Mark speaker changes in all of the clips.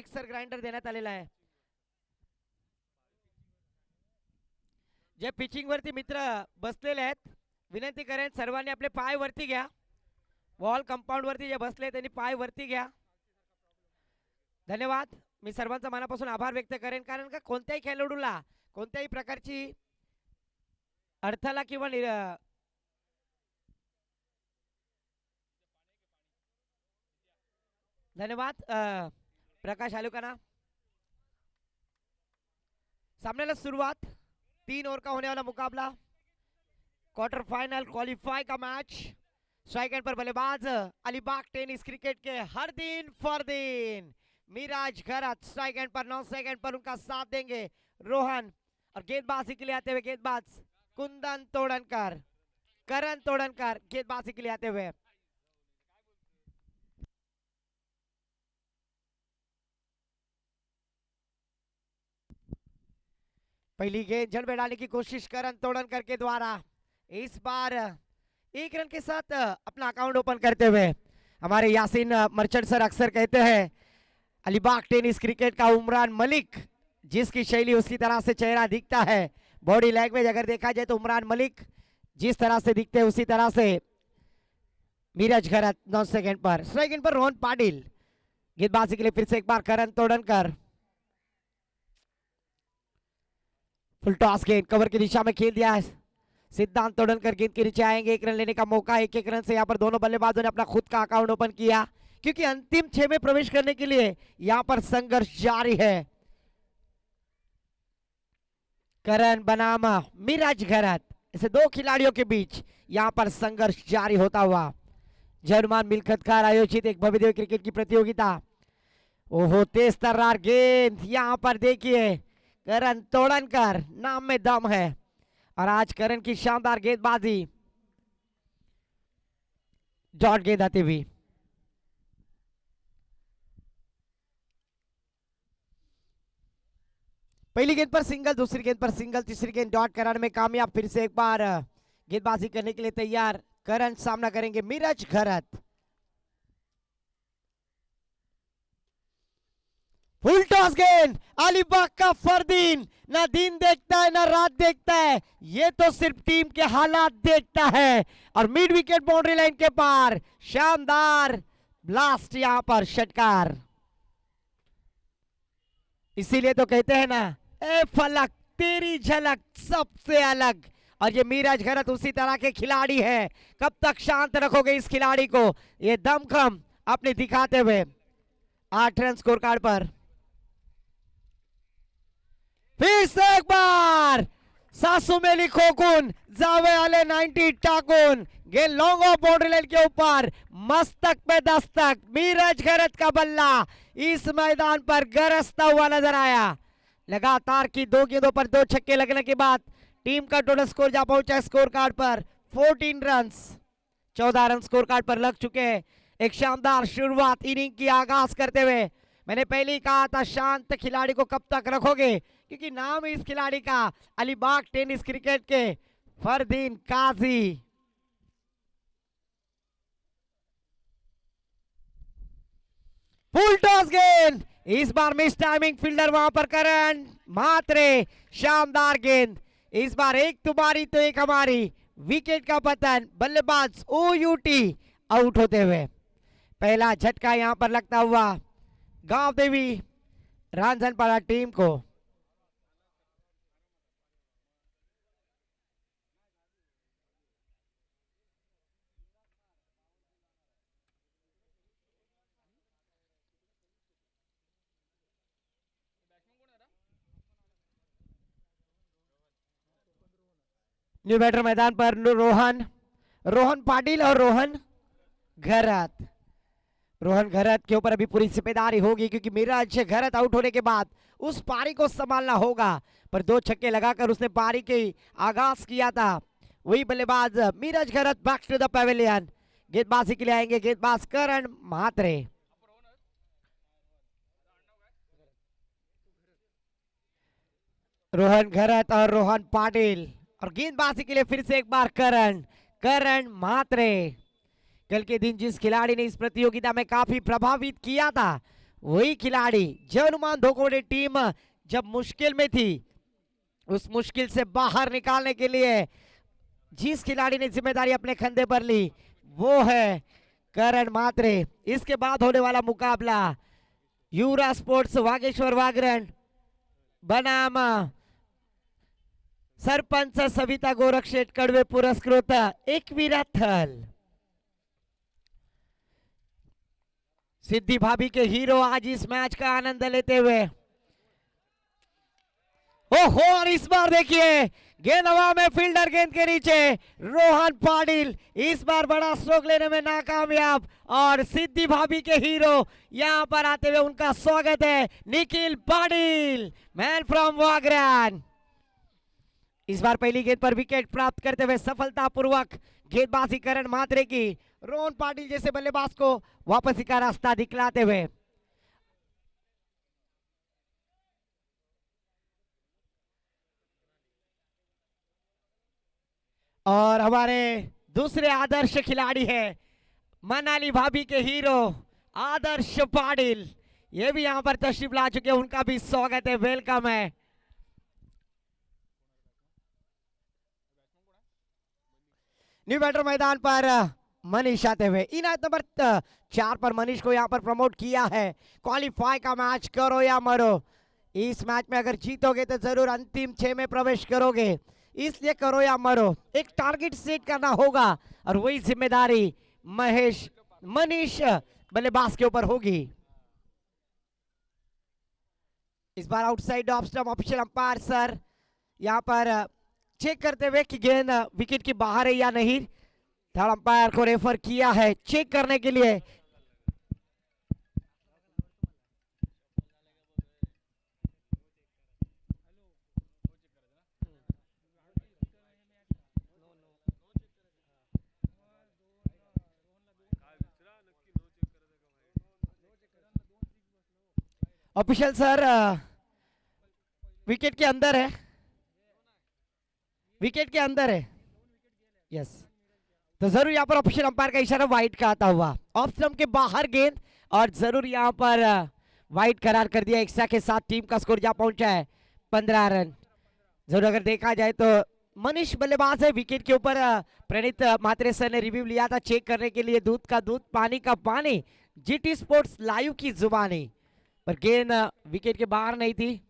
Speaker 1: Mixer grinder देण्यात आलेला आहे. जे पिचिंग वरती मित्र बसलेले आहेत विनंती करेन सर्वांनी आपले पाय वरती घ्या. वॉल कंपाऊंड वरती जे बसले त्यांनी पाय वरती घ्या. धन्यवाद. मी सर्वांचा मनापासून आभार व्यक्त करेन कारण का कोणत्याही खेळाडूला कोणत्याही प्रकारची अडथळा किंवा धन्यवाद. प्रकाश आलुकाना. सामने शुरुआत 3 ओवर का होने वाला मुकाबला क्वार्टर फाइनल क्वालिफाई का मैच. स्ट्राइक एंड पर बल्लेबाज अलीबाग टेनिस क्रिकेट के हरदीन फरदीन मिराज घरत. स्ट्राइक एंड पर 9 सेकंड पर उनका साथ देंगे रोहन. और गेंदबाजी के लिए आते हुए गेंदबाज कुंदन तोड़नकर करण तोड़नकर गेंदबाजी के लिए आते हुए. पहली गेंद जड़ में डालने की कोशिश करण तोड़नकर के द्वारा. इस बार 1 रन के साथ अपना अकाउंट ओपन करते हुए हमारे यासीन मर्चेंट सर अक्सर कहते हैं अलीबाग टेनिस क्रिकेट का उमरान मलिक जिसकी शैली उसकी तरह से चेहरा दिखता है. बॉडी लैंग्वेज अगर देखा जाए तो उमरान मलिक जिस तरह से दिखते हैं उसी तरह से मीरज घरत. 9 सेकंड पर स्ट्राइक इन पर रोहन पाटिल. गेंदबाजी के लिए फिर से एक बार करण तोड़नकर. फुल टॉस गेंद कवर की दिशा में खेल दिया है. सिद्धांत तोड़नकर गेंद के नीचे आएंगे. 1 रन लेने का मौका. 1-1 रन से यहाँ पर दोनों बल्लेबाजों ने अपना खुद का अकाउंट ओपन किया क्योंकि अंतिम 6 में प्रवेश करने के लिए यहाँ पर संघर्ष जारी है. करण बनाम मिराज घरत ऐसे 2 खिलाड़ियों के बीच यहाँ पर संघर्ष जारी होता हुआ. जर्मन मिल्खतकार आयोजित एक भव्य क्रिकेट की प्रतियोगिता. ओहो तेज तर्रार गेंद. यहाँ पर देखिए करण तोड़नकर नाम में दम है और आज करण की शानदार गेंदबाजी. डॉट गेंद आती हुई. पहली गेंद पर सिंगल, दूसरी गेंद पर सिंगल, तीसरी गेंद डॉट कराने में कामयाब. फिर से एक बार गेंदबाजी करने के लिए तैयार करण. सामना करेंगे मिराज घरत. फुल टॉस गेंद. अलीबाग का फरदीन ना दिन देखता है ना रात देखता है. ये तो सिर्फ टीम के हालात देखता है. और मिड विकेट बाउंड्री लाइन के पार शानदार ब्लास्ट यहां पर षटकार. इसीलिए तो कहते हैं ना ए फलक तेरी झलक सबसे अलग. और ये मिराज घरत उसी तरह के खिलाड़ी है. कब तक शांत रखोगे इस खिलाड़ी को. ये दमखम अपने दिखाते हुए 8 रन स्कोर कार्ड पर. फिर से एक बार सासू में लिखो कुन जावे आले 90 टाकुन. गेंद लॉन्ग ऑफ बाउंड्री लाइन के ऊपर मस्तक पे दस्तक. मिराज घरत का बल्ला इस मैदान पर गरजता हुआ नजर आया. लगातार की 2 गेंदों पर 2 छक्के लगने के बाद टीम का टोटल स्कोर जा पहुंचा स्कोर कार्ड पर 14 रन. 14 रन स्कोर कार्ड पर लग चुके हैं. एक शानदार शुरुआत इनिंग की आगाज करते हुए. मैंने पहले ही कहा था शांत खिलाड़ी को कब तक रखोगे क्योंकि नाम इस खिलाड़ी का अलीबाग टेनिस क्रिकेट के फरदीन काजी. फुल टॉस गेंद. इस बार मिस टाइमिंग फील्डर वहां पर करण मात्रे. शानदार गेंद. इस बार एक तुम्हारी तो एक हमारी. विकेट का पतन. बल्लेबाज ओयूटी आउट होते हुए. पहला झटका यहां पर लगता हुआ गांव देवी रांझनपाड़ा टीम को. न्यू बैटर मैदान पर रोहन रोहन पाटिल और रोहन घरत. रोहन घरत के ऊपर अभी पूरी जिम्मेदारी होगी क्योंकि मिराज घरत आउट होने के बाद उस पारी को संभालना होगा. पर 2 छक्के लगाकर उसने पारी के आगाज किया था. वही बल्लेबाज मिराज घरत बैक टू द पेविलियन. गेंदबाजी के लिए आएंगे गेंदबाज करण म्हात्रे. रोहन घरत और रोहन पाटिल. और गेंदबाजी के लिए फिर से एक बार करण म्हात्रे. कल के दिन जिस खिलाड़ी ने इस प्रतियोगिता में काफी प्रभावित किया था वही खिलाड़ी जनुमान धोकोड़े टीम जब मुश्किल में थी, उस मुश्किल से बाहर निकालने के लिए जिस खिलाड़ी ने जिम्मेदारी अपने कंधे पर ली वो है करण मात्रे। इसके बाद होने वाला मुकाबला युवराज स्पोर्ट्स वागेश्वर वागरण बनाम सरपंच सविता गोरक्षेट कडवे पुरस्कृत एकविरा थल। सिद्धि भाभी के हीरो आज इस मैच का आनंद लेते हुए। ओहो, और इस बार देखिए गेंद हवा में, फील्डर गेंद के नीचे, रोहन पाटिल इस बार बड़ा स्ट्रोक लेने में नाकामयाब। और सिद्धि भाभी के हीरो यहां पर आते हुए उनका स्वागत है निखिल पाटिल, मैन फ्रॉम वागरान। इस बार पहली गेंद पर विकेट प्राप्त करते हुए सफलतापूर्वक गेंदबाजी करण मात्रे की, रोहन पाटिल जैसे बल्लेबाज को वापसी का रास्ता दिखलाते हुए। और हमारे दूसरे आदर्श खिलाड़ी है मनाली भाभी के हीरो आदर्श पाटिल, ये भी यहां पर तशरीफ ला चुके हैं, उनका भी स्वागत है, वेलकम है। न्यू बैटर मैदान पर मनीष आते हुए, इनायत नंबर 4 पर मनीष को यहां पर प्रमोट किया है। क्वालिफाई का मैच करो या मरो, इस मैच में अगर जीतोगे तो जरूर अंतिम 6 में प्रवेश करोगे, इसलिए करो या मरो, एक टारगेट सेट करना होगा और वही जिम्मेदारी मनीष बल्लेबाज के ऊपर होगी। इस बार outside off stump official umpire sir यहां पर चेक करते हुए कि गेंद विकेट के बाहर है या नहीं, थर्ड अंपायर को रेफर किया है चेक करने के लिए। ऑफिशियल सर विकेट के अंदर है, विकेट के अंदर है, यस। तो जरूर यहाँ पर ऑफिशियल अंपायर का इशारा वाइड का आता हुआ, ऑफ स्टंप के बाहर गेंद, और जरूर यहाँ पर वाइड करार कर दिया। एक्स्ट्रा के साथ टीम का स्कोर जा पहुंचा है 15 रन। जरूर अगर देखा जाए तो मनीष बल्लेबाज है, विकेट के ऊपर प्रणीत मात्रे सर ने रिव्यू लिया था चेक करने के लिए, दूध का दूध पानी का पानी, जीटी स्पोर्ट्स लाइव की जुबानी, पर गेंद विकेट के बाहर नहीं थी।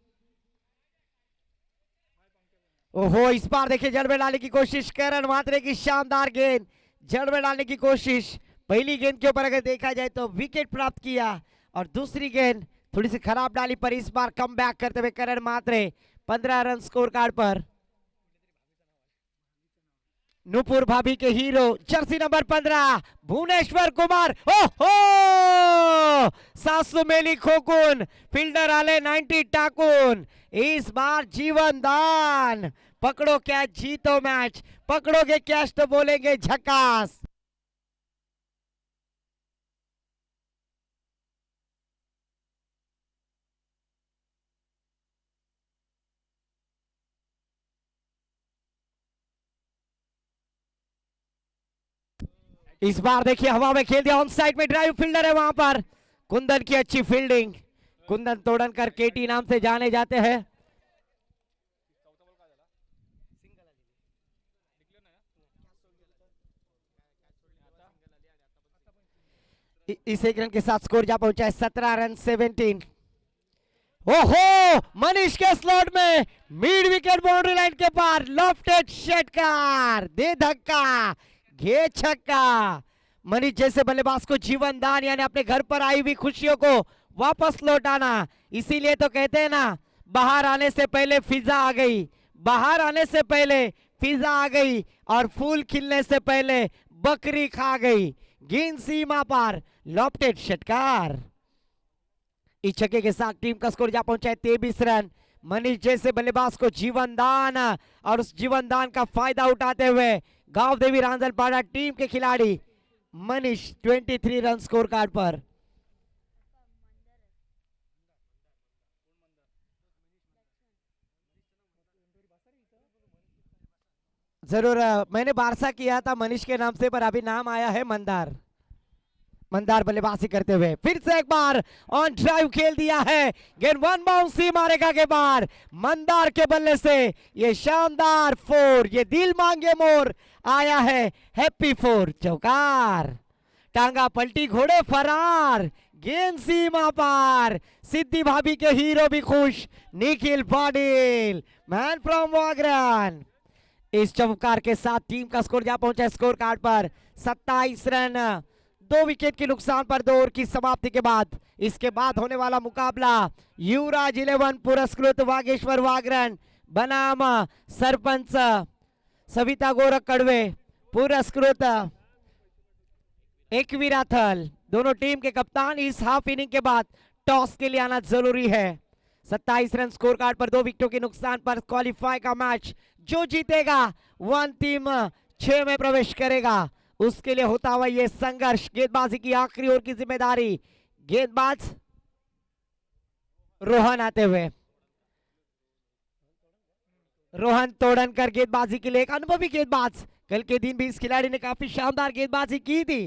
Speaker 1: ओहो, इस बार देखिए जड़ में डालने की कोशिश, करण मात्रे की शानदार गेंद, जड़ में डालने की कोशिश। पहली गेंद के ऊपर अगर देखा जाए तो विकेट प्राप्त किया, और दूसरी गेंद थोड़ी सी खराब डाली, पर इस बार कम बैक करते हुए Karan Matre 15 run scorecard पर। नूपुर भाभी के hero jersey number 15 Bhuvneshwar Kumar, ओहो सासू मेली खोकुन, फील्डर आले 90 टाकून, इस बार जीवन दान, पकड़ो कैच जीतो मैच, पकड़ोगे कैच तो बोलेंगे झकास। इस बार देखिए हवा में खेल दिया, ऑन साइड में ड्राइव फील्डर है वहां पर, कुंदन की अच्छी फील्डिंग, कुंदन तोड़नकर केटी नाम से जाने जाते हैं। इस एक रन के साथ स्कोर जा पहुंचा है 17 रन 17। ओहो, मनीष के स्लॉट में मिड विकेट बाउंड्री लाइन के पार लॉफ्टेड षटकार, दे धक्का, घे छक्का। मनीष जैसे बल्लेबाज को जीवन दान, यानी अपने घर पर आई हुई खुशियों को वापस लौटाना, इसीलिए तो कहते हैं ना, बाहर आने से पहले फिजा आ गई, बाहर आने से पहले फिजा आ गई, और फूल खिलने से पहले बकरी खा गई। गेंद सीमा पार, लॉफ्टेड षटकार। इस छक्के के साथ टीम का स्कोर जा पहुंचा है 23 रन। मनीष जैसे बल्लेबाज को जीवन दान, और उस जीवन दान का फायदा उठाते हुए गांव देवी रांझलपाड़ा टीम के खिलाड़ी मनीष 23 रन स्कोर कार्ड पर। जरूर मैंने बारसा किया था मनीष के नाम से, पर अभी नाम आया है मंदार। मंदार बल्लेबाजी करते हुए फिर से एक बार ऑन ड्राइव खेल दिया है, गेंद वन बाउंस ही मारेगा के बार मंदार के बल्ले से। ये शानदार फोर, ये दिल मांगे मोर आया है, हैप्पी फोर, चौकार। टांगा पलटी, घोड़े फरार, गेंद सीमा पार, सिद्धि भाभी के हीरो भी खुश, निखिल पाटिल मैन फ्रॉम वागरन। इस चौकार के साथ टीम का स्कोर जा पहुंचा स्कोर कार्ड पर 27 रन, 2 विकेट के नुकसान पर 2 ओवर की समाप्ति के बाद। इसके बाद होने वाला मुकाबला युवराज 11 पुरस्कृत वागेश्वर वागरन बनाम सरपंच सविता गोरख कड़वे पुरस्कृत एकवीराथल। दोनों टीम के कप्तान इस हाफ इनिंग के बाद टॉस के लिए आना जरूरी है। 27 रन स्कोर कार्ड पर 2 विकेटों के नुकसान पर क्वालिफाई का मैच जो जीतेगा वो अंतिम 6 में प्रवेश करेगा। उसके लिए होता हुआ ये संघर्ष, गेंदबाजी की आखिरी ओवर की जिम्मेदारी गेंदबाज रोहन आते हुए, रोहन तोड़नकर गेंदबाजी के लिए एक अनुभवी गेंदबाज। कल के दिन भी इस खिलाड़ी ने काफी शानदार गेंदबाजी की थी।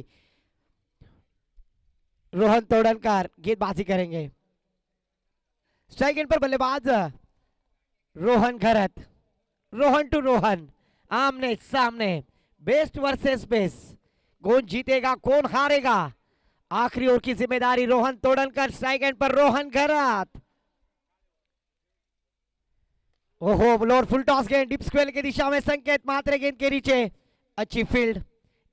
Speaker 1: रोहन तोड़नकर गेंदबाजी करेंगे। स्ट्राइक एंड पर बल्लेबाज रोहन घरत, रोहन टू रोहन, आमने सामने, बेस्ट वर्सेस बेस्ट। कौन जीतेगा कौन हारेगा, आखिरी ओवर की जिम्मेदारी रोहन तोड़नकर। स्ट्राइक एंड पर रोहन घरत, ओहो लोअर फुल टॉस गेंद डीप स्क्वेयर की दिशा में संकेत मात्र, गेंद के नीचे, अच्छी फील्ड,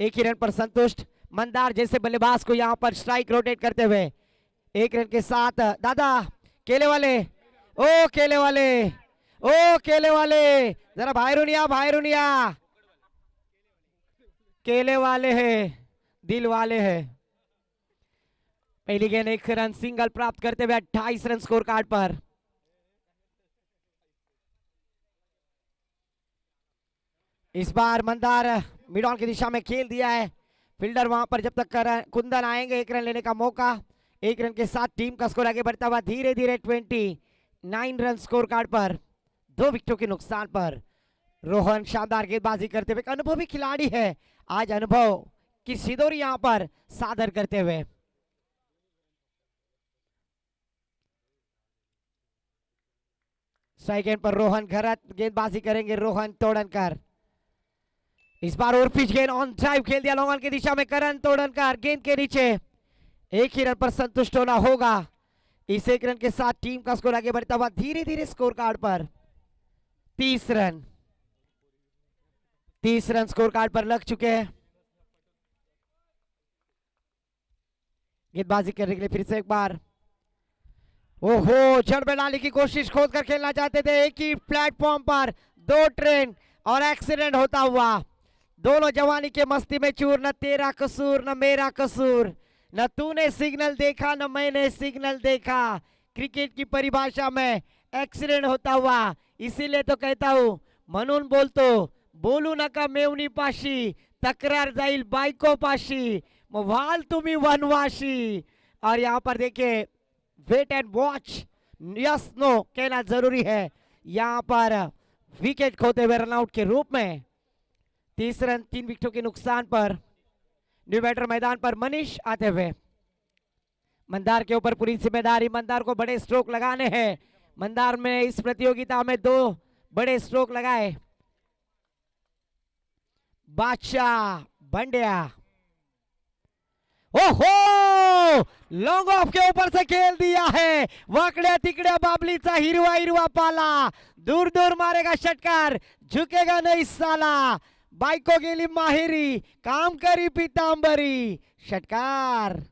Speaker 1: एक ही रन पर संतुष्ट। मंदार जैसे बल्लेबाज को यहां पर स्ट्राइक रोटेट करते हुए 1 रन के साथ दादा केले वाले, ओ केले वाले, ओ केले वाले, जरा भाईरुनिया भाईरुनिया, केले वाले हैं, दिल वाले हैं। पहली गेंद 1 रन सिंगल प्राप्त करते हुए 28 run scorecard per. Is bar Mandar mid on की दिशा में खेल दिया है, फील्डर वहां पर जब तक कुंदन आएंगे 1 रन लेने का मौका। 1 रन के साथ टीम का स्कोर आगे बढ़ता हुआ धीरे धीरे 29 रन स्कोर कार्ड पर, 2 विकेटों के नुकसान पर। रोहन शानदार गेंदबाजी करते हुए, अनुभवी खिलाड़ी है, आज अनुभव की सिदोरी यहां पर सादर करते हुए। स्ट्राइक एंड पर रोहन घरत गेंदबाजी करेंगे, रोहन तोड़नकर। इस बार और पिच गेंद ऑन ड्राइव खेल दिया लॉन्ग ऑन की दिशा में, करण तोड़नकर गेंद के नीचे, 1 ही रन पर संतुष्ट होना होगा। इस 1 रन के साथ टीम का स्कोर आगे बढ़ता हुआ धीरे धीरे स्कोर कार्ड पर 30 रन, 30 रन स्कोर कार्ड पर लग चुके हैं। गेंदबाजी करने के लिए फिर से एक बार, ओहो जड़ में डालने की कोशिश खोद कर खेलना चाहते थे, एक ही प्लेटफॉर्म पर 2 ट्रेन और एक्सीडेंट होता हुआ। दोनों जवानी के मस्ती में चूर, न तेरा कसूर न मेरा कसूर, न तूने सिग्नल देखा न मैंने सिग्नल देखा। क्रिकेट की परिभाषा में एक्सीडेंट होता हुआ, इसीलिए तो कहता हूं म्हणून बोलतो, बोलू नका मेवनी पाशी, तक्रार जाईल बायको पाशी, मग व्हाल तुम्ही वनवाशी। और यहां पर देखिए wait and watch, yes no कहना जरूरी है। यहां पर विकेट खोते हुए रनआउट के रूप में 30 रन 3 विकेटों के नुकसान पर। न्यू बैटर मैदान पर मनीष आते हुए, मंदार के ऊपर पूरी जिम्मेदारी, मंदार को बड़े स्ट्रोक लगाने हैं। मंदार में इस प्रतियोगिता में 2 बड़े स्ट्रोक लगाए। बादशाह बंडिया, ओहो लॉन्ग ऑफ के ऊपर से खेल दिया है, वाकड्या तिकड्या बाबलीचा हिरवा हिरवा पाला, दूर दूर मारेगा षटकार, झुकेगा नहीं साला, बायको गेली माहेरी, काम करी पीतांबरी, षटकार।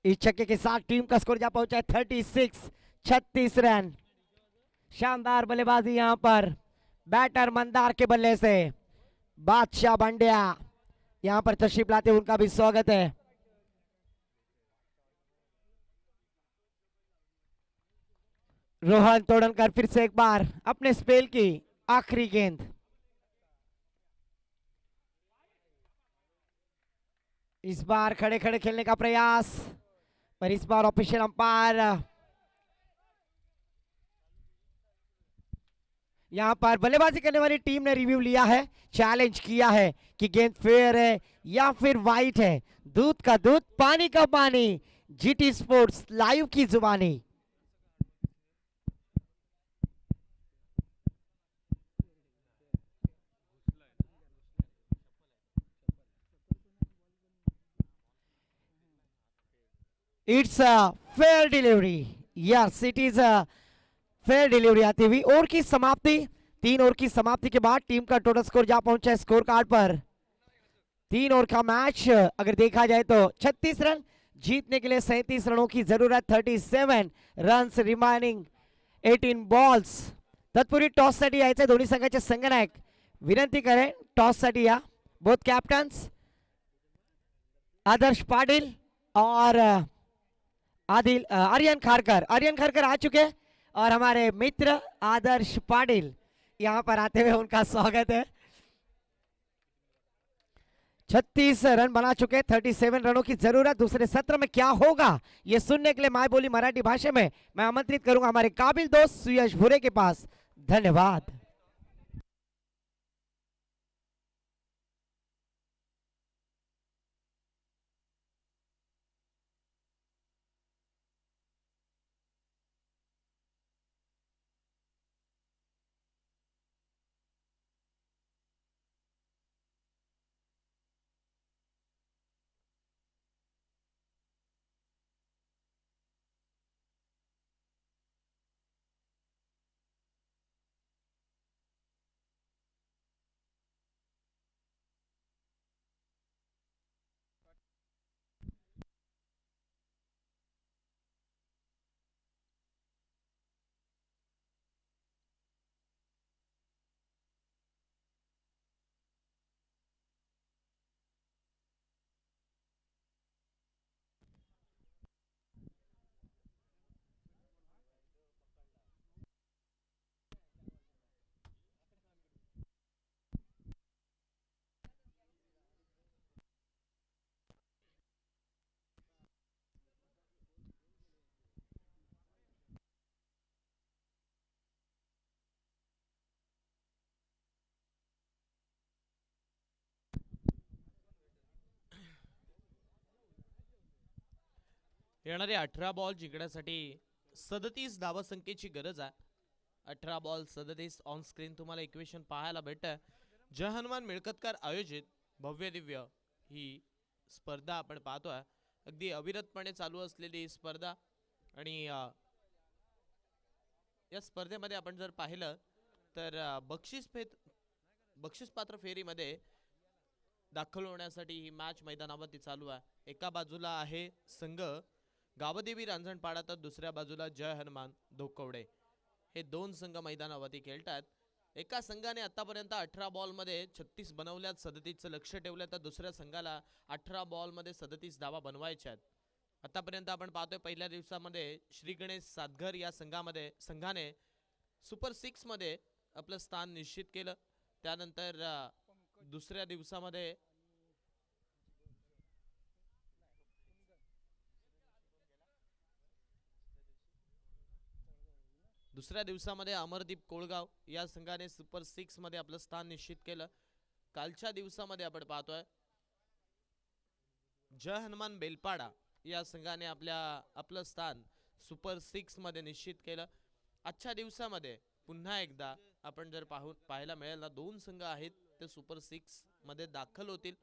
Speaker 1: इस छक्के के साथ टीम का स्कोर जा पहुंचा है 36 रन। शानदार बल्लेबाजी यहां पर बैटर मंदार के बल्ले से। बादशाह बंडिया यहां पर तशरीफ लाते, उनका भी स्वागत है। रोहन तोड़नकर फिर से एक बार अपने स्पेल की आखिरी गेंद, इस बार खड़े खड़े खेलने का प्रयास, पर इस बार ऑफिशियल अंपायर यहाँ पर बल्लेबाजी करने वाली टीम ने रिव्यू लिया है, चैलेंज किया है कि गेंद फेयर है या फिर वाइट है। दूध का दूध, पानी का पानी। जीटी स्पोर्ट्स लाइव की जुबानी। It's a fair delivery. Yes, it is a fair delivery आती हुई। ओवर की समाप्ति, 3 ओवर की समाप्ति के बाद टीम का टोटल स्कोर जा पहुंचा है स्कोर कार्ड पर। 3 ओवर का मैच अगर देखा जाए तो 36 रन, जीतने के लिए 37 रनों की जरूरत। 37 रन्स रिमाइनिंग 18 बॉल्स। तत्पूर्वी टॉस साठी यायचे दोन्ही संघाचे संघनायक विनंती करेन टॉस साठी या। बोथ कैप्टन्स आदर्श पाटिल और आदिल आर्यन खारकर। आर्यन खारकर आ चुके हैं और हमारे मित्र आदर्श पाटिल यहाँ पर आते हुए उनका स्वागत है। 36 रन बना चुके, 37 रनों की जरूरत। दूसरे सत्र में क्या होगा ये सुनने के लिए माय बोली मराठी भाषा में मैं आमंत्रित करूंगा हमारे काबिल दोस्त सुयश भूरे के पास। धन्यवाद।
Speaker 2: येणारे 18 बॉल जिंकण्यासाठी 37 धावसंख्येची गरज आहे. 18 बॉल 37 ऑन स्क्रीन तुम्हाला इक्वेशन पाहायला भेटतं. जय हनुमान मिळकतकार आयोजित भव्य दिव्य ही स्पर्धा आपण पाहतोय. अगदी अविरतपणे चालू असलेली स्पर्धा आणि या स्पर्धेमध्ये आपण जर पाहिलं तर बक्षीस पात्र फेरीमध्ये दाखल होण्यासाठी ही मॅच मैदानावरती चालू आहे. एका बाजूला आहे संघ गावदेवी रांजणपाडा तर दुसऱ्या बाजूला जय हनुमान धोकवडे. हे दोन संघ मैदानावरती खेळतात. एका संघाने आतापर्यंत 18 बॉलमध्ये 36 बनवल्यात, 37चं लक्ष ठेवलं, तर दुसऱ्या संघाला 18 बॉलमध्ये 37 धावा बनवायच्या आहेत. आतापर्यंत आपण पाहतोय पहिल्या दिवसामध्ये श्री गणेश सातघर या संघाने सुपर 6 मध्ये आपलं स्थान निश्चित केलं. त्यानंतर दुसऱ्या दिवसामध्ये अमरदीप कोळगाव या संघाने सुपर 6 मध्ये आपलं स्थान निश्चित केलं. कालच्या दिवसामध्ये आपण पाहतोय जय हनुमान बेलपाडा या संघाने आपलं स्थान सुपर 6 मध्ये निश्चित केलं. आजच्या दिवसामध्ये पुन्हा एकदा आपण जर पाहायला मिळेल ना, दोन संघ आहेत ते सुपर 6 मध्ये दाखल होतील.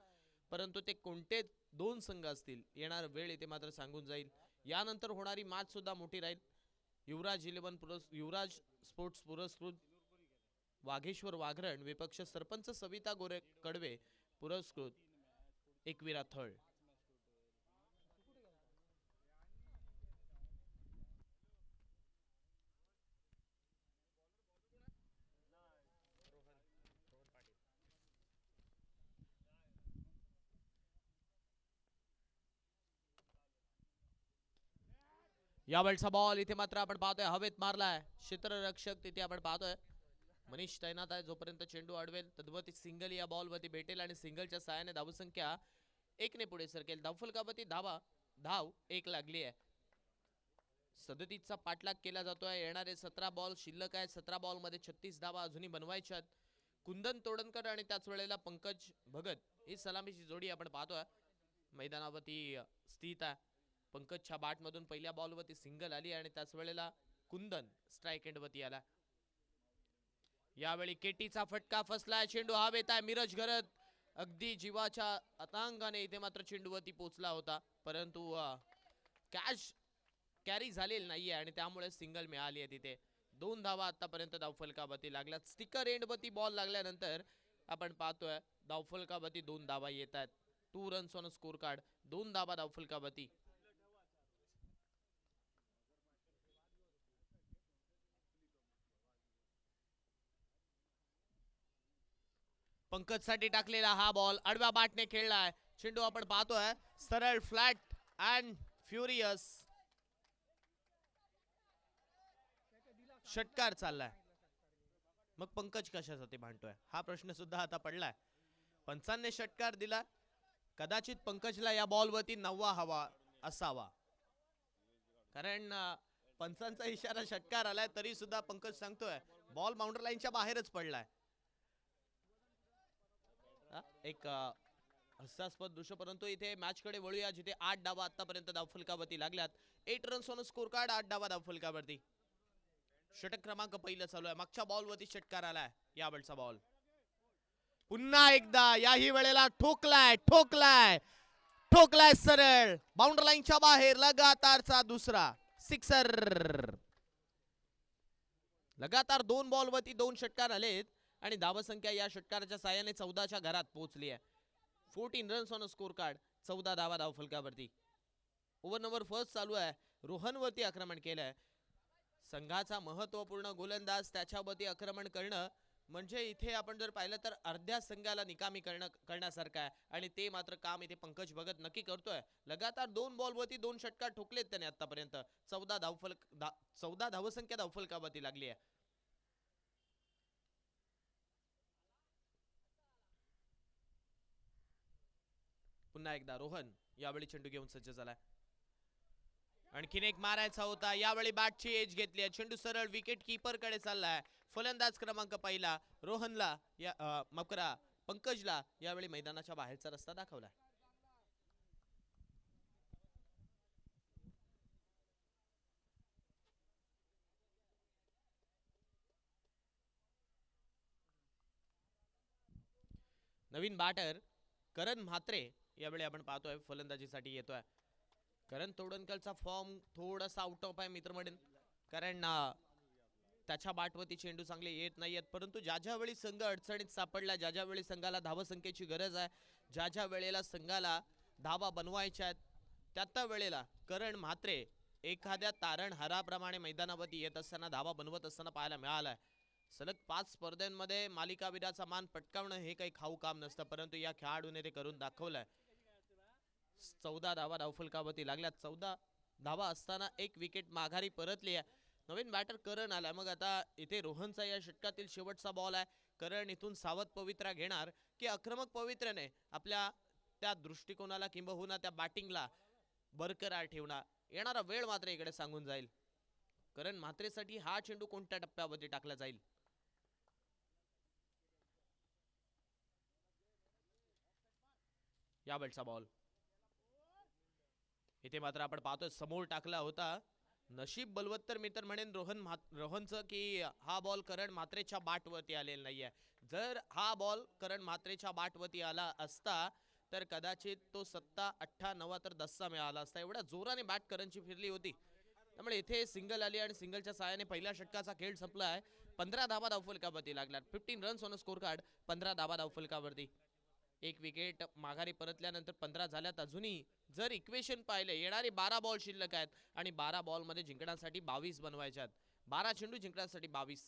Speaker 2: परंतु ते कोणते दोन संघ असतील येणार वेळ इथे मात्र सांगून जाईल. यानंतर होणारी मॅच सुद्धा मोठी राहील. युवराज स्पोर्ट्स पुरस्कृत वाघेश्वर वाघरण विपक्ष सरपंच सविता गोरे कडवे पुरस्कृत एकविरा थळ. यावेळचा बॉल इथे मात्र आपण पाहतोय हवेत मारलाय. क्षेत्ररक्षक तिथे आपण पाहतोय मनीष तैनात आहे. जोपर्यंत चेंडू अडवेल तद्वती सिंगल या बॉल वरती भेटेल आणि सिंगलच्या सहाय्याने धावसंख्या 1 ने पुढे सरकेल. धावफलकावरती धाव 1 लागली आहे. 37चा पाठलाग केला जातोय. येणारे 17 बॉल शिल्लक आहेत. 17 बॉल मध्ये 36 धावा अजूनही बनवायच्यात. कुंदन तोडणकर आणि त्याच वेळेला पंकज भगत ही सलामीची जोडी आपण पाहतोय मैदानावरती स्थित आहे. पंकजच्या बॅट मधून पहिल्या बॉलवरती सिंगल आली आणि त्याच वेळेला कुंदन स्ट्राइक एंड वरती आला. यावेळी केटीचा फटका फसलाय. चेंडू हवेत आहे. मिरज घरत अगदी जीवाच्या अतांगाने इथे मात्र चेंडूवरती पोहोचला होता, परंतु कॅच कॅरी झालेली नाहीये आणि त्यामुळे सिंगल मिळाली आहे. तिथे 2 धावा आतापर्यंत धावफलकावरती लागल्यात. स्टिकर एंड वरती बॉल लागल्यानंतर आपण पाहतोय धावफलकावरती 2 धावा येत आहेत. 2 रन्स ऑन स्कोर कार्ड, 2 धावा धावफलकावरती. पंकज साठी टाकलेला हा बॉल आडव्या बाटने खेळलाय. चेंडू आपण पाहतोय सरळ फ्लॅट अँड फ्युरियस षटकार चाललाय. मग पंकज कशासाठी भांडतोय हा प्रश्न सुद्धा आता पडलाय. पंचांनी षटकार दिला. कदाचित पंकजला या बॉलवरती 9वा हवा असावा, कारण पंचांचा इशारा षटकार आलाय तरी सुद्धा पंकज सांगतोय बॉल बाउंड्री लाईनच्या बाहेरच पडलाय. एक हास्यास्पद दृश्य, परंतु इथे मॅच कडे वळूया जिथे 8 डावा आतापर्यंत धावफलकावरती लागल्यात. 8 रन्स ऑन स्कोर कार्ड, 8 डावा धावफलकावरती. षटक क्रमांक पहिला चालू आहे. मागच्या बॉल वरती षटकार आलाय. यावेळचा बॉल पुन्हा एकदा याही वेळेला ठोकलाय ठोकलाय ठोकलाय सरळ बाउंड्री लाईनच्या बाहेर. लगातारचा दुसरा सिक्सर. लगातार 2 बॉल वरती 2 षटकार आलेत आणि धावसंख्या या षटकाराच्या साहाय्याने 14च्या घरात पोहोचली आहे. 14 रन्स ऑन स्कोर कार्ड, 14 धावा धावफलकावरती. ओव्हर नंबर फर्स्ट चालू आहे. रोहन वरती आक्रमण केलंय. संघाचा महत्वपूर्ण गोलंदाज त्याच्यावरती आक्रमण करणं म्हणजे इथे आपण जर पाहिलं तर अर्ध्या संघाला निकामी करण्यासारखं आहे आणि ते मात्र काम इथे पंकज भगत नक्की करतोय. लगातार 2 बॉल वरती 2 षटकार ठोकलेत त्याने आतापर्यंत. 14 धावसंख्या धावफलकावरती लागली आहे. पुन्हा एकदा रोहन यावेळी चेंडू घेऊन सज्ज झालाय. आणखीन एक मारायचा होता. यावेळी बॅटची एज घेतली आहे. चेंडू सरळ विकेट कीपर कडे चाललाय. फलंदाज क्रमांक पहिला रोहनला मकरा पंकजला यावेळी मैदानाच्या बाहेरचा रस्ता दाखवलाय. नवीन बॅटर करण म्हात्रे यावेळी आपण पाहतोय फलंदाजीसाठी येतोय. करण तोडणकरचा फॉर्म थोडासा आउट ऑफ आहे मित्र म्हणेन, कारण त्याच्या बॅटवरती चेंडू चांगले येत नाहीयेत. परंतु ज्या ज्या वेळी संघ अडचणीत सापडला, ज्या ज्या वेळी संघाला धावसंख्येची गरज आहे, ज्या ज्या वेळेला संघाला धावा बनवायच्या आहेत, त्या वेळेला करण म्हात्रे एखाद्या तारणहाराप्रमाणे मैदानावरती येत असताना धावा बनवत असताना पाहायला मिळालाय. सलग 5 स्पर्धांमध्ये मालिकावीराचा मान पटकावणं हे काही खाऊ काम नसतं, परंतु या खेळाडूने ते करून दाखवलंय. 14 धावा धावफलकावरती लागल्या. 14 धावा असताना एक विकेट माघारी परतली आहे. नवीन बॅटर करण आलाय. मग आता इथे रोहनचा या षटकातील शेवटचा बॉल आहे. करण इथून सावध पवित्रा घेणार की आक्रमक पवित्र्याने आपल्या त्या दृष्टिकोनाला किंबहुना त्या बॅटिंगला बरकरार ठेवणार. येणारा वेळ मात्र इकडे सांगून जाईल. करण म्हात्रेसाठी हा चेंडू कोणत्या टप्प्यावरती टाकला जाईल. या बॉलचा बॉल इथे मात्र आपण पाहतोय समोर टाकला होता. नशीब बलवत्तर मी तर म्हणेन रोहनचं की हा बॉल करण म्हात्रेच्या बॅटवरती आलेला नाहीये. जर हा बॉल करण म्हात्रेच्या बॅटवरती आला असता तर कदाचित तो 7, 8, 9 तर 10चा मिळाला असता. एवढ्या जोराने बॅट करणची फिरली होती. त्यामुळे इथे सिंगल आली आणि सिंगलच्या सहाय्याने पहिल्या षटकाचा खेळ संपलाय. 15 धावा धावफलकावरती लागल्यात. 15 रन्स ऑन स्कोर कार्ड, 15 धावा धावफलकावरती. एक विकेट माघारी परतल्यानंतर 15 झाल्यात. अजूनही जर इक्वेशन पाहिले येणारे 12 बॉल शिल्लक आहेत आणि 12 बॉल मध्ये जिंकण्यासाठी 22 बनवायच्यात. 12 चेंडू जिंकण्यासाठी 22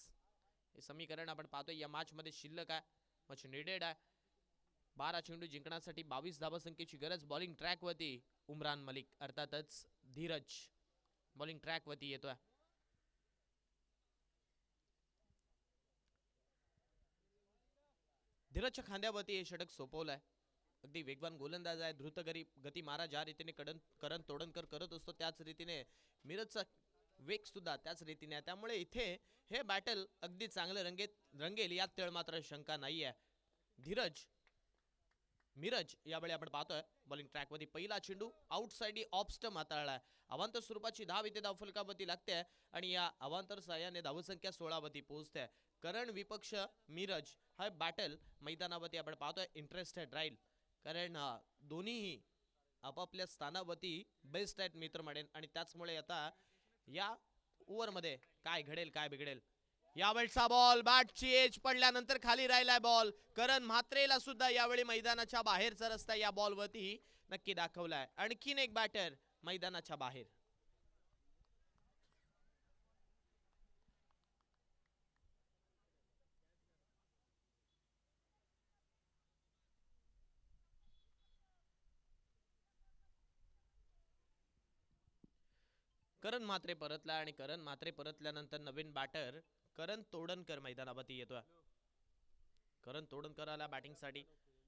Speaker 2: हे समीकरण आपण पाहतोय या मॅच मध्ये शिल्लक आहे. मच नीडेड आहे. 12 चेंडू जिंकण्यासाठी 22 धावसंख्येची गरज. बॉलिंग ट्रॅक वरती उमरान मलिक अर्थातच धीरज बॉलिंग ट्रॅक वरती येतोय. धीरजच्या खांद्यावरती हे षटक सोपवलंय. अगदी वेगवान गोलंदाज आहे. द्रुत गती मारा ज्या रीतीने करण तोडणकर करत असतो त्याच रीतीने मिरजचा वेग सुद्धा त्याच रीतीने आहे. त्यामुळे इथे हे बॅटल अगदी चांगलं रंगेल यात तळ मात्र शंका नाही आहे. धीरज मिरज यावेळी आपण पाहतोय बॉलिंग ट्रॅकवरती पहिला चेंडू आउटसाइड ऑफ स्टंप हाताळलाय. अवांतर स्वरूपाची धाव इथे धावफलकावरती लागते आणि या अवांतर साह्याने धावसंख्या 16 वरती पोहोचते. कारण विपक्ष मिरज हा बॅटल मैदानावरती आपण पाहतोय इंटरेस्टेड राहील, कारण दोन्हीही आपापल्या स्थानावरती बेस्ट आहेत मित्र म्हणेन. आणि त्याचमुळे आता या ओव्हरमध्ये काय घडेल काय बिघडेल. यावेळचा बॉल बॅटची एज पडल्यानंतर खाली राहिलाय बॉल. करण म्हात्रेला सुद्धा यावेळी मैदानाच्या बाहेरचा रस्ता या बॉलवरती नक्की दाखवलाय. आणखीन एक बॅटर मैदानाच्या बाहेर. करण म्हात्रे परतला आणि करण म्हात्रे परतल्यानंतर नवीन बॅटर करण तोडणकर मैदानावरती येतोय. करण तोडणकर आला बॅटिंगसाठी,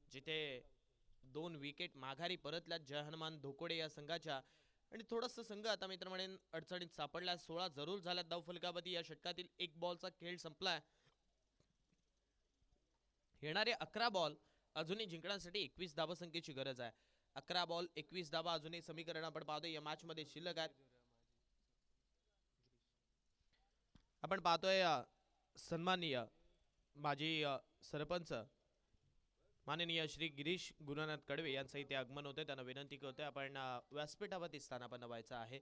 Speaker 2: जिथे 2 विकेट माघारी परतल्या जय हनुमान धोकोडे या संघाच्या. आणि थोडंसं संघ आता मित्र म्हणेन अडचणीत सापडला. 16 जरूर झाल्यात धावफलकावरती. या षटकातील 1 बॉलचा खेळ संपलाय. येणारे 11 बॉल अजूनही जिंकण्यासाठी 21 धावसंख्येची गरज आहे. 11 बॉल 21 धावा अजूनही समीकरण आपण पाहतोय या मॅच मध्ये शिल्लक आहेत. आपण पाहतोय सन्माननीय माजी सरपंच माननीय श्री गिरीश गुरुनाथ कडवे यांचं इथे आगमन होते. त्यांना विनंती करतोय आपण व्यासपीठावरती स्थानापन्न व्हायचं आहे.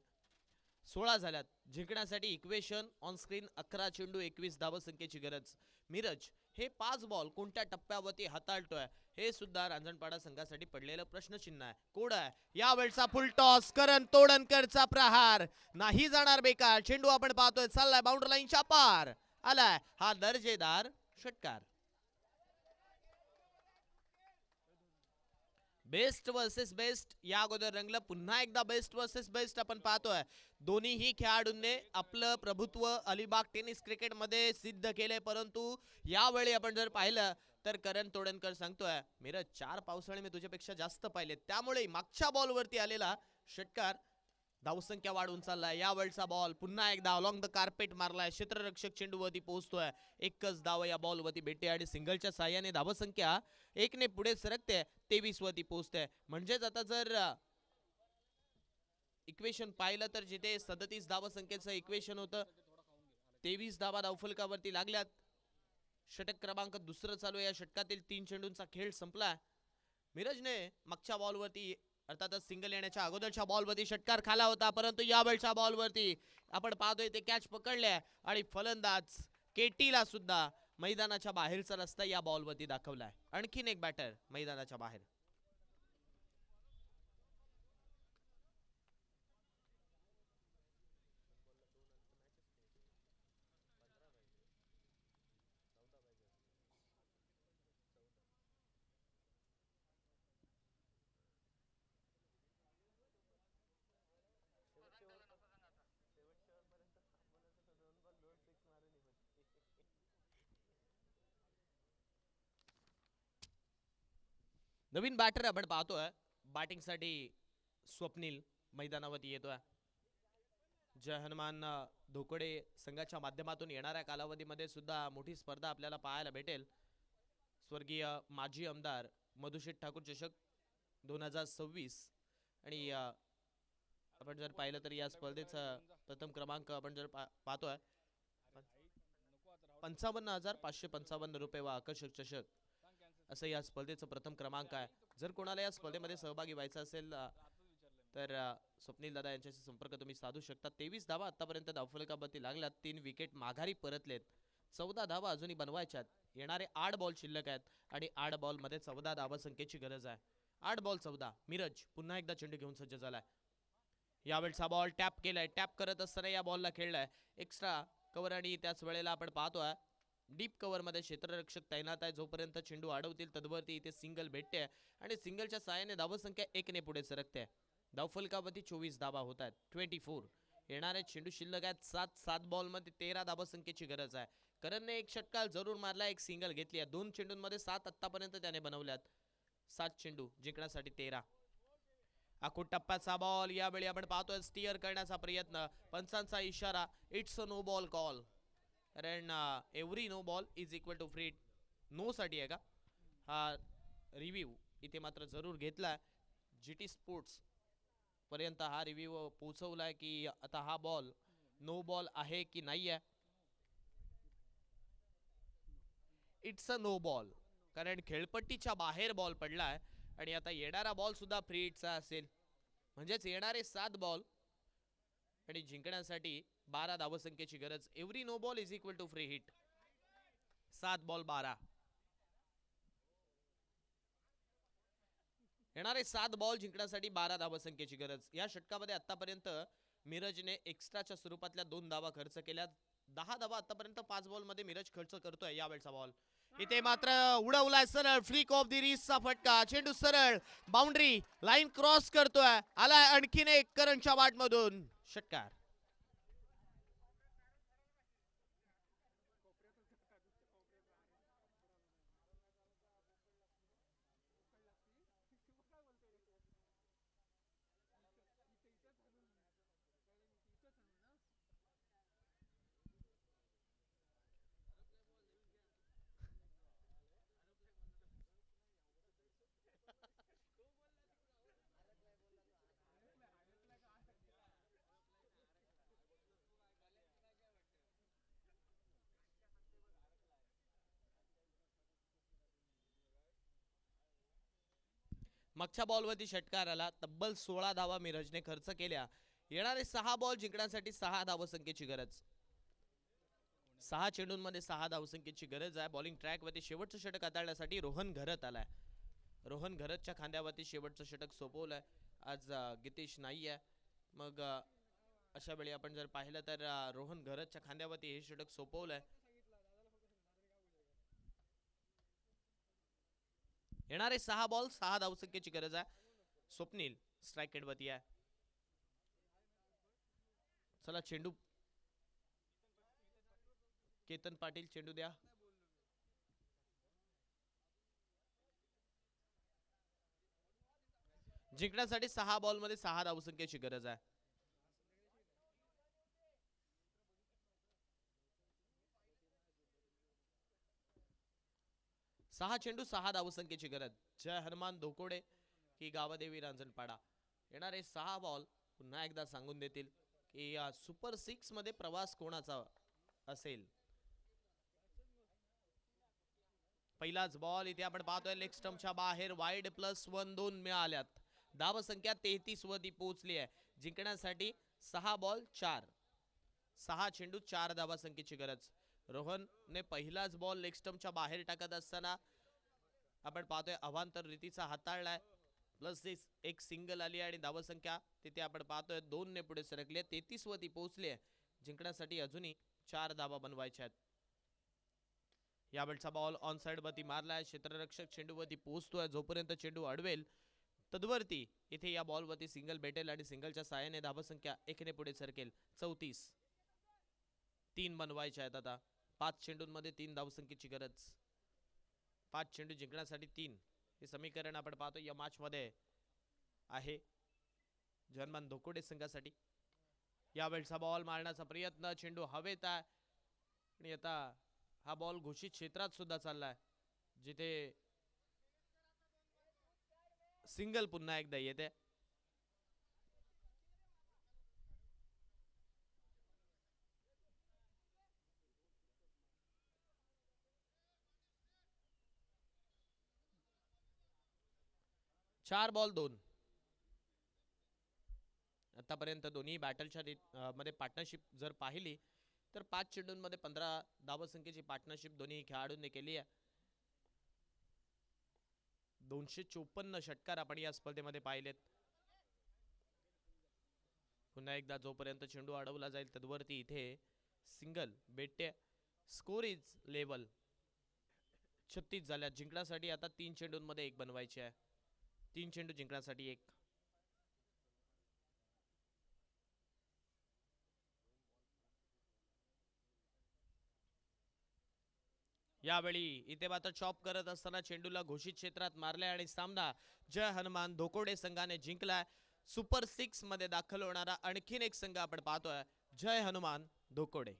Speaker 2: 16 झाल्यात जिंकण्यासाठी इक्वेशन ऑन स्क्रीन. 11 चेंडू 21 धावसंख्येची गरज. मिरज हे 5 बॉल कोणत्या टप्प्यावरती हाताळतोय हे सुद्धा रांजणपाडा संघासाठी पडलेलं प्रश्नचिन्ह आहे. कोड आहे यावेळचा फुल टॉस. करण तोडणकरचा प्रहार नाही जाणार बेकार. चेंडू आपण पाहतोय चाललाय बाउंड्री लाईनच्या पार. आलाय हा दर्जेदार षटकार. बेस्ट वर्सेस बेस्ट या अगोदर रंगलं. पुन्हा एकदा बेस्ट वर्सेस बेस्ट आपण पाहतोय. दोन्हीही खेळाडूंनी आपलं प्रभुत्व अलिबाग टेनिस क्रिकेटमध्ये सिद्ध केले. परंतु यावेळी आपण जर पाहिलं तर करण तोडणकर सांगतोय मिरज 4 पावसाळे मी तुझ्यापेक्षा जास्त पाहिले, त्यामुळे मागच्या बॉलवरती आलेला षटकार धावसंख्या वाढवून चाललाय. यावेळचा बॉल पुन्हा एकदा अलॉंग द कार्पेट मारलाय. क्षेत्ररक्षक चेंडूवरती पोहोचतोय. एकच धाव या बॉलवरती भेटते आणि सिंगलच्या साह्याने धावसंख्या 1 ने पुढे सरकते. 23 वरती पोहोचते. म्हणजेच आता जर इक्वेशन पाहिलं तर जिथे 37 धावसंख्येचं इक्वेशन होतं 23 धावा धावफलकावरती लागल्यात. षटक क्रमांक 2 चालू आहे. या षटकातील 3 चेंडूंचा खेळ संपला. मिरजने मागच्या बॉलवरती अर्थातच सिंगल येण्याच्या अगोदरच्या बॉलवरती षटकार खाला होता, परंतु यावेळच्या बॉलवरती आपण पाहतोय ते कॅच पकडले आणि फलंदाज केटीला सुद्धा मैदानाच्या बाहेरचा रस्ता या बॉलवरती दाखवलाय. आणखीन एक बॅटर मैदानाच्या बाहेर. नवीन बॅटर आपण पाहतोय बॅटिंगसाठी स्वप्नील मैदानावरती येतोय. जय हनुमान धोकडे संघाच्या माध्यमातून येणाऱ्या कालावधीमध्ये सुद्धा मोठी स्पर्धा आपल्याला पाहायला भेटेल. स्वर्गीय माजी आमदार मधुशेठ ठाकूर चषक 2026 आणि आपण जर पाहिलं तर या स्पर्धेचा प्रथम क्रमांक आपण जर पाहतोय 55,555 रुपये व आकर्षक चषक असं या स्पर्धेचं प्रथम क्रमांक आहे. जर कोणाला या स्पर्धेमध्ये सहभागी व्हायचं असेल तर स्वप्नील दादा यांच्याशी संपर्क तुम्ही साधू शकता. 23 धावा आतापर्यंत धावफलकावरती लागल्यात. 3 विकेट माघारी परतलेत. 14 धावा अजूनही बनवायच्यात. येणारे 8 बॉल शिल्लक आहेत आणि 8 बॉल मध्ये 14 धावा संख्येची गरज आहे. 8 बॉल 14. मिरज पुन्हा एकदा चेंडू घेऊन सज्ज झालाय. यावेळचा बॉल टॅप केलाय. टॅप करत असताना या बॉलला खेळलाय एक्स्ट्रा कव्हर आणि त्याच वेळेला आपण पाहतोय डीप कव्हर मध्ये क्षेत्ररक्षक तैनात आहे. जोपर्यंत चेंडू अडवतील तदवरती इथे सिंगल भेटते आणि सिंगलच्या साहाय्याने धावसंख्या 1 ने पुढे सरकते. धावफलकावरती 24 धावा होत आहेत. 24. येणारे चेंडू शिल्लक आहेत 7 बॉल मध्ये 13 धावसंख्येची गरज आहे. करणने एक षटकार जरूर मारला, एक सिंगल घेतली आहे. 2 चेंडूंमध्ये 7 आतापर्यंत त्याने बनवल्यात. 7 चेंडू जिंकण्यासाठी 13. आखूड टप्प्याचा बॉल यावेळी आपण पाहतोय स्टिअर करण्याचा प्रयत्न, पंचांचा इशारा, it's a no ball call. कारण every no ball is equal to free. No साठी आहे का हा रिव्ह्यू इथे मात्र जरूर घेतलाय. GT स्पोर्ट्स पर्यंत हा रिव्ह्यू पोहोचवलाय की आता हा बॉल नो बॉल आहे की नाही आहे. इट्स अ नो बॉल, कारण खेळपट्टीच्या बाहेर बॉल पडलाय आणि आता येणारा बॉल सुद्धा फ्री हिटचा असेल. म्हणजेच येणारे 7 बॉल आणि जिंकण्यासाठी 12 धावसंख्येची गरज. Every no ball is equal to free hit. 7 ball 12. येणारे 7 बॉल जिंकण्यासाठी 12 धावसंख्येची गरज. या षटकामध्ये आतापर्यंत मिरजने एक्स्ट्राच्या स्वरूपातल्या 2 धावा खर्च केल्या. 10 धावा आतापर्यंत 5 बॉल मध्ये मिरज खर्च करतोय. यावेळचा बॉल इथे मात्र उडवलाय सरळ, फ्लिक ऑफ दी रिस्टचा फटका. चेंडू सरळ बाउंड्री लाईन क्रॉस करतोय. आलाय आणखीन एक करणच्या वाटमधून षटकार. मागच्या बॉलवरती षटकार आला. तब्बल 16 धावा मिरजने खर्च केल्या. येणारे 6 बॉल जिंकण्यासाठी 6 धावसंख्येची गरज. 6 चेंडूंमध्ये 6 धावसंख्येची गरज आहे. बॉलिंग ट्रॅकवरती शेवटचं षटक हाताळण्यासाठी रोहन घरत आलाय. रोहन घरतच्या खांद्यावरती शेवटचं षटक सोपवलंय. आज गितेश नाही आहे. मग अशा वेळी आपण जर पाहिलं तर रोहन घरतच्या खांद्यावरती हे षटक सोपवलंय. येणारे 6 बॉल 6 धावसंख्येची गरज आहे. स्वप्नील स्ट्राईक एंडवरती आहे. चला चेंडू केतन पाटील, चेंडू द्या. जिंकण्यासाठी 6 बॉल मध्ये 6 धावसंख्येची गरज आहे. सहा चेंडू 6 धावसंख्येची गरज. जय हनुमान धोकोडे की गावादेवी रांजणपाडा. येणारे 6 बॉल पुन्हा एकदा सांगून देतील की या सुपर 6 मध्ये प्रवास कोणाचा असेल. पहिलाच बॉल इथे आपण पाहतोय लेग स्टंपच्या बाहेर वाईड +1 2 मिळाल्यात. धावसंख्या 33 वरती पोहोचली आहे. जिंकण्यासाठी 6 बॉल 4, 6 चेंडू 4 धावसंख्येची गरज. रोहनने पहिलाच बॉल लेग स्टंपच्या बाहेर टाकत असताना आपण पाहतोय अवांतर रीतीचा हाताळलाय. प्लस एक सिंगल आली आणि धावसंख्या तिथे आपण पाहतोय 2 ने पुढे सरकली. 33 वरती पोहोचली आहे. जिंकण्यासाठी अजूनही 4 धावा बनवायच्या आहेत. यावेळचा बॉल ऑन साइड वरती मारलाय. क्षेत्ररक्षक चेंडूवरती पोहोचतोय. जोपर्यंत चेंडू अडवेल तदवरती इथे या बॉल वरती सिंगल भेटेल आणि सिंगलच्या साहाय्याने धावसंख्या 1 ने पुढे सरकेल. 34. 3 बनवायच्या आहेत आता. 5 चेंडूंमध्ये 3 धावसंख्येची गरज. 5 चेंडू जिंकण्यासाठी 3 हे समीकरण आपण पाहतो या मॅच मध्ये आहे जर्मन धोकोडे संघासाठी. यावेळचा बॉल मारण्याचा प्रयत्न, चेंडू हवेत आहे आणि आता हा बॉल घोषित क्षेत्रात सुद्धा चाललाय जिथे सिंगल पुन्हा एकदा येते. चार बॉल 2. आतापर्यंत दोन्ही बॅटलच्या मध्ये पार्टनरशिप जर पाहिली तर 5 चेंडूंमध्ये 15 धावसंख्येची पार्टनरशिप दोन्ही खेळाडूंनी केली आहे. 254 षटकार आपण या स्पर्धेमध्ये पाहिलेत. पुन्हा एकदा जोपर्यंत चेंडू अडवला जाईल तदवरती इथे सिंगल भेटते. Score is level. 36 झाल्या. जिंकण्यासाठी आता 3 चेंडूंमध्ये 1 बनवायचे आहे. 3 चेंडू जिंकण्यासाठी 1. यावेळी इथे मात्र चॉप करत असताना चेंडूला घोषित क्षेत्रात मारले आणि सामना जय हनुमान धोकोडे संघाने जिंकलाय. सुपर 6 मध्ये दाखल होणारा आणखीन एक संघ आपण पाहतोय, जय हनुमान धोकोडे.